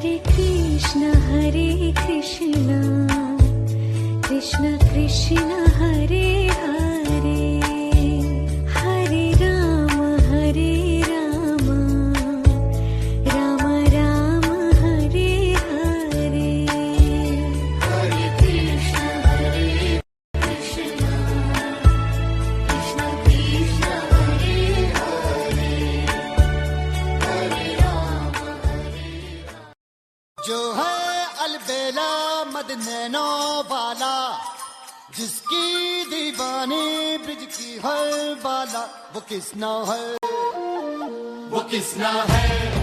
हरे कृष्णा कृष्ण कृष्ण हरे हरे हरे राम राम राम हरे हरे हरे कृष्ण कृष्ण कृष्ण कृष्ण हरे हरे हरे राम जो है अलबेला मदनैनो वाला, जिसकी दीवानी ब्रिज की हर बाला, वो किसना है, वो किसना है।